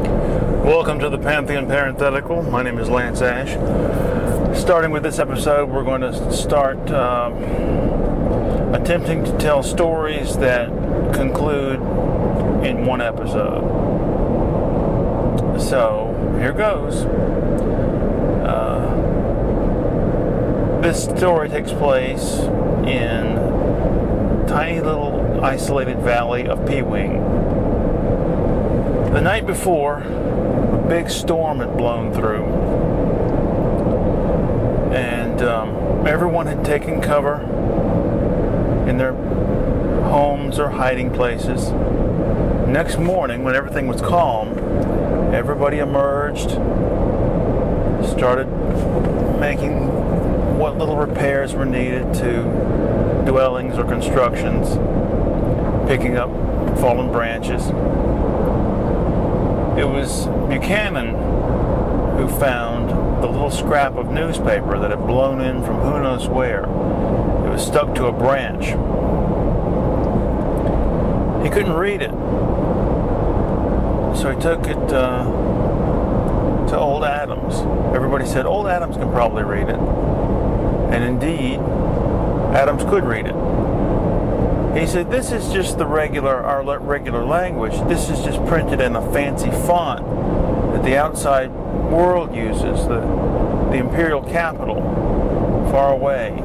Welcome to the Pantheon Parenthetical. My name is Lance Ash. Starting with this episode, we're going to start attempting to tell stories that conclude in one episode. So, here goes. This story takes place in tiny little isolated valley of Pewing. The night before, a big storm had blown through, and everyone had taken cover in their homes or hiding places. Next morning, when everything was calm, everybody emerged, started making what little repairs were needed to dwellings or constructions, picking up fallen branches. It was Buchanan who found the little scrap of newspaper that had blown in from who knows where. It was stuck to a branch. He couldn't read it, so he took it to old Adams. Everybody said old Adams can probably read it, and indeed Adams could read it. He said, "This is just our regular language. This is just printed in a fancy font that the outside world uses. The imperial capital, far away,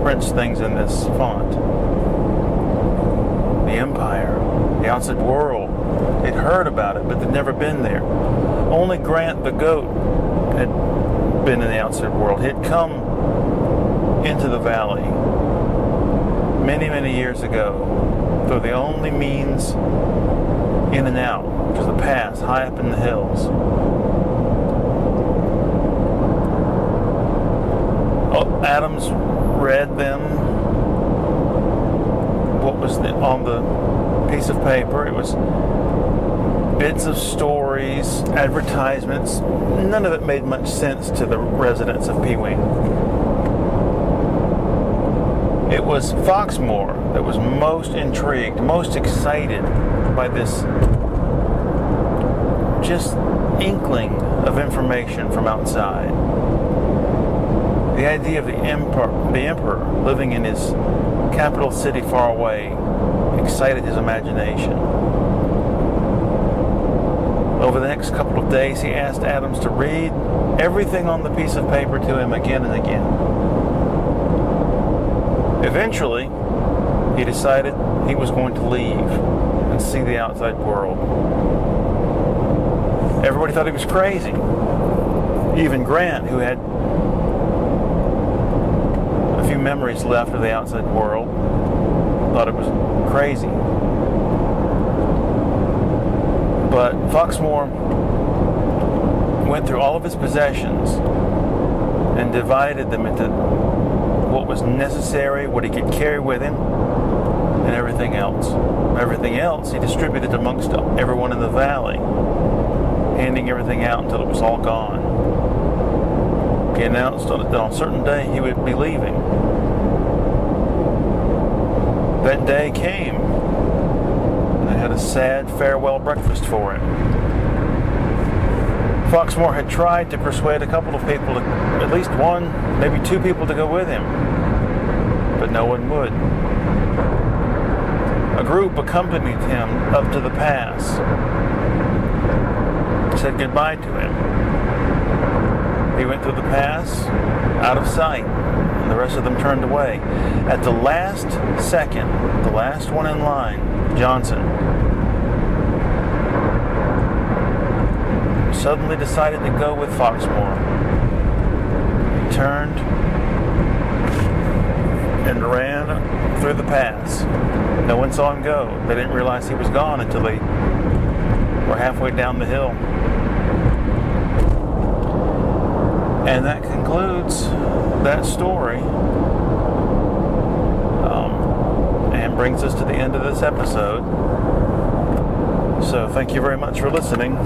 prints things in this font. The empire, the outside world, they'd heard about it, but they'd never been there. Only Grant the goat had been in the outside world. He'd come into the valley many, many years ago, through the only means in and out, which was the pass high up in the hills. Adams read them what was on the piece of paper. It was bits of stories, advertisements. None of it made much sense to the residents of Pewing. It was Foxmore that was most intrigued, most excited by this just inkling of information from outside. The idea of the emperor living in his capital city far away excited his imagination. Over the next couple of days, he asked Adams to read everything on the piece of paper to him again and again. Eventually, he decided he was going to leave and see the outside world. Everybody thought he was crazy. Even Grant, who had a few memories left of the outside world, thought it was crazy. But Foxmore went through all of his possessions and divided them into what was necessary, what he could carry with him, and everything else. Everything else he distributed amongst everyone in the valley, handing everything out until it was all gone. He announced that on a certain day he would be leaving. That day came, and they had a sad farewell breakfast for him. Foxmore had tried to persuade a couple of people, at least one, maybe two people, to go with him, but no one would. A group accompanied him up to the pass, said goodbye to him. He went through the pass, out of sight, and the rest of them turned away. At the last second, the last one in line, Johnson, suddenly decided to go with Foxmore. He turned and ran through the pass. No one saw him go. They didn't realize he was gone until they were halfway down the hill. And that concludes that story, and brings us to the end of this episode. So thank you very much for listening.